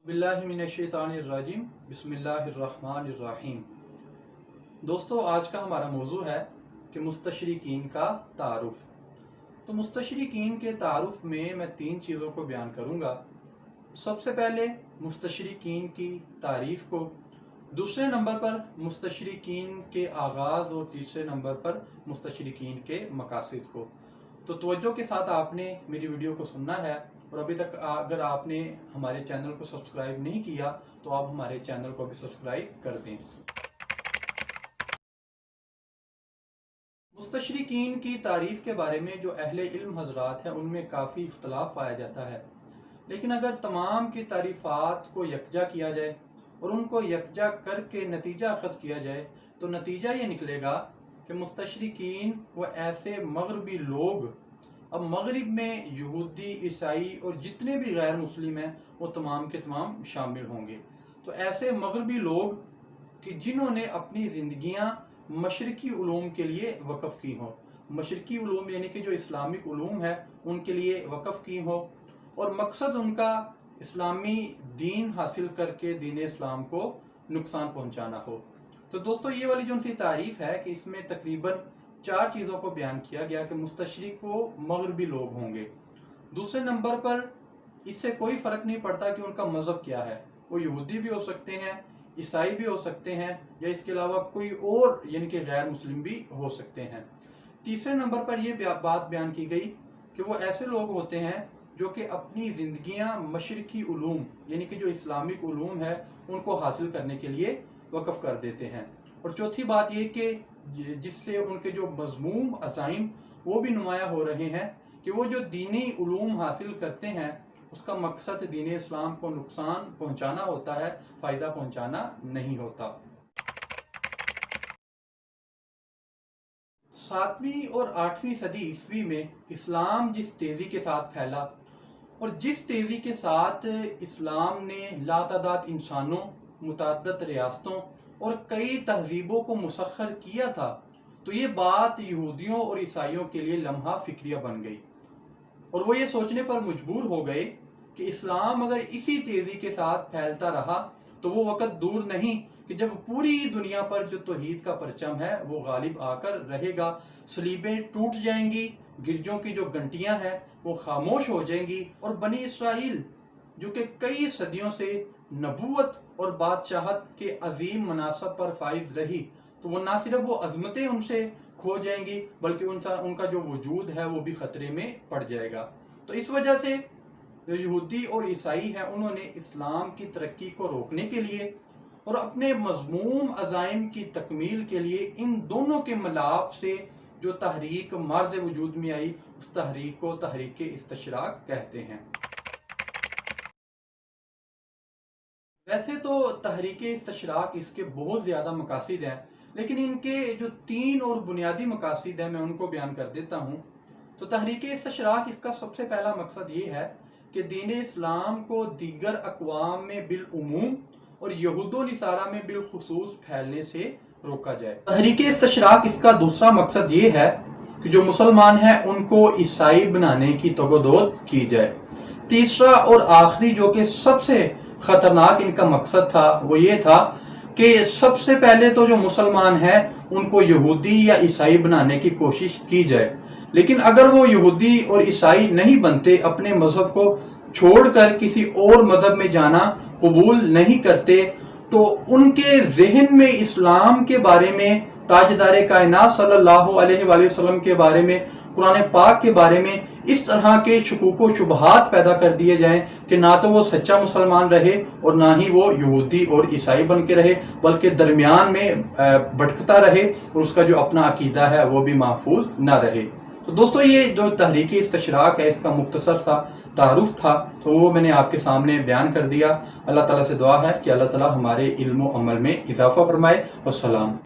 बिल्लाहि मिनश्शैतानिर्रजीम बिस्मिल्लाहिर्रहमानिर्रहीम। दोस्तों, आज का हमारा मौजू है कि मुस्तशरिकीन का तारुफ। तो मुस्तशरिकीन के तारुफ में मैं 3 चीज़ों को बयान करूँगा। सबसे पहले मुस्तशरिकीन की तारीफ़ को, दूसरे नंबर पर मुस्तशरिकीन के आगाज़ और तीसरे नंबर पर मुस्तशरिकीन के मकासिद को। तो तवज्जो के साथ आपने मेरी वीडियो को सुनना है, और अभी तक अगर आपने हमारे चैनल को सब्सक्राइब नहीं किया तो आप हमारे चैनल को भी सब्सक्राइब कर दें। मुस्तशरिकीन की तारीफ़ के बारे में जो अहले इल्म हजरात हैं उनमें काफ़ी इख्तलाफ पाया जाता है, लेकिन अगर तमाम की तारीफ़ात को यकजा किया जाए और उनको यकजा करके नतीजा अखज़ किया जाए तो नतीजा ये निकलेगा कि मुस्तशरिकीन वो ऐसे मगरबी लोग, अब मगरिब में यहूदी, ईसाई और जितने भी गैर मुस्लिम हैं वो तमाम के तमाम शामिल होंगे। तो ऐसे मगरबी लोग कि जिन्होंने अपनी ज़िंदगियां मशरकी उलूम के लिए वक़फ़ की हों, मशरकी उलूम यानी कि जो इस्लामिक उलूम है उनके लिए वक़फ़ की हों, और मकसद उनका इस्लामी दीन हासिल करके दीन इस्लाम को नुकसान पहुँचाना हो। तो दोस्तों, ये वाली जो उनकी तारीफ़ है कि इसमें तकरीबन 4 चीज़ों को बयान किया गया कि मुस्तशरिक वो मगरबी लोग होंगे। दूसरे नंबर पर इससे कोई फ़र्क नहीं पड़ता कि उनका मज़हब क्या है, वो यहूदी भी हो सकते हैं, ईसाई भी हो सकते हैं, या इसके अलावा कोई और यानी कि गैर मुस्लिम भी हो सकते हैं। तीसरे नंबर पर यह बात बयान की गई कि वो ऐसे लोग होते हैं जो कि अपनी ज़िंदगियां मशरकी उलूम यानी कि जो इस्लामिक उलूम है उनको हासिल करने के लिए वक़फ़ कर देते हैं। और चौथी बात ये कि जिससे उनके जो मज़मूम अज़ाइम वो भी नुमाया हो रहे हैं कि वो जो दीनी उलूम हासिल करते हैं उसका मकसद दीन इस्लाम को नुकसान पहुंचाना होता है, फ़ायदा पहुंचाना नहीं होता। 7वीं और 8वीं सदी ईस्वी में इस्लाम जिस तेज़ी के साथ फैला और जिस तेज़ी के साथ इस्लाम ने लातादाद इंसानों, मुतअद्दिद रियासतों और कई तहजीबों को मुसख्खर किया था, तो ये बात यहूदियों और ईसाइयों के लिए लम्हा फिक्रिया बन गई, और वो ये सोचने पर मजबूर हो गए कि इस्लाम अगर इसी तेज़ी के साथ फैलता रहा तो वो वक़्त दूर नहीं कि जब पूरी दुनिया पर जो तौहीद का परचम है वो गालिब आकर रहेगा। सलीबें टूट जाएंगी, गिरजों की जो घंटियां हैं वो खामोश हो जाएंगी, और बनी इसराइल जो कि कई सदियों से नबूवत और बादशाहत के अजीम मनासब पर फाइज रही, तो वो ना सिर्फ वो अजमतें उनसे खो जाएंगी बल्कि उनका जो वजूद है वो भी खतरे में पड़ जाएगा। तो इस वजह से जो यहूदी और ईसाई हैं उन्होंने इस्लाम की तरक्की को रोकने के लिए और अपने मज़मूम अज़ाइम की तकमील के लिए इन दोनों के मिलाप से जो तहरीक मर्ज़ वजूद में आई उस तहरीक को तहरीक इस्तशराक कहते हैं। वैसे तो तहरीक इस्तशराक इसके बहुत ज़्यादा मकासिद हैं, लेकिन इनके जो 3 और बुनियादी मकासिद हैं मैं उनको बयान कर देता हूँ। तो तहरीक इस्तशराक इसका सबसे पहला मकसद ये है कि दीन इस्लाम को दीगर अक़वाम में बिलउमूम और यहूदो निसारा में बिलखुसूस फैलने से रोका जाए। तहरीक इस्तशराक इसका दूसरा मकसद ये है कि जो मुसलमान हैं उनको ईसाई बनाने की तगोदोद की जाए। तीसरा और आखिरी जो कि सबसे खतरनाक इनका मकसद था वो ये था कि सबसे पहले तो जो मुसलमान हैं उनको यहूदी या ईसाई बनाने की कोशिश की जाए, लेकिन अगर वो यहूदी और ईसाई नहीं बनते, अपने मजहब को छोड़कर किसी और मजहब में जाना कबूल नहीं करते, तो उनके जहन में इस्लाम के बारे में, ताजदार कायनात सल्लल्लाहु अलैहि वसल्लम के बारे में, कुरान पाक के बारे में इस तरह के शुकूक व शुबहात पैदा कर दिए जाएं कि ना तो वो सच्चा मुसलमान रहे और ना ही वो यहूदी और ईसाई बन के रहे, बल्कि दरमियान में भटकता रहे और उसका जो अपना अकीदा है वो भी महफूज ना रहे। तो दोस्तों, ये जो तहरीक इस्तशराक है इसका मुख्तसर सा तारुफ था, तो वो मैंने आपके सामने बयान कर दिया। अल्लाह ताला से दुआ है कि अल्लाह ताला हमारे इल्म व अमल में इजाफा फरमाए। वस्सलाम।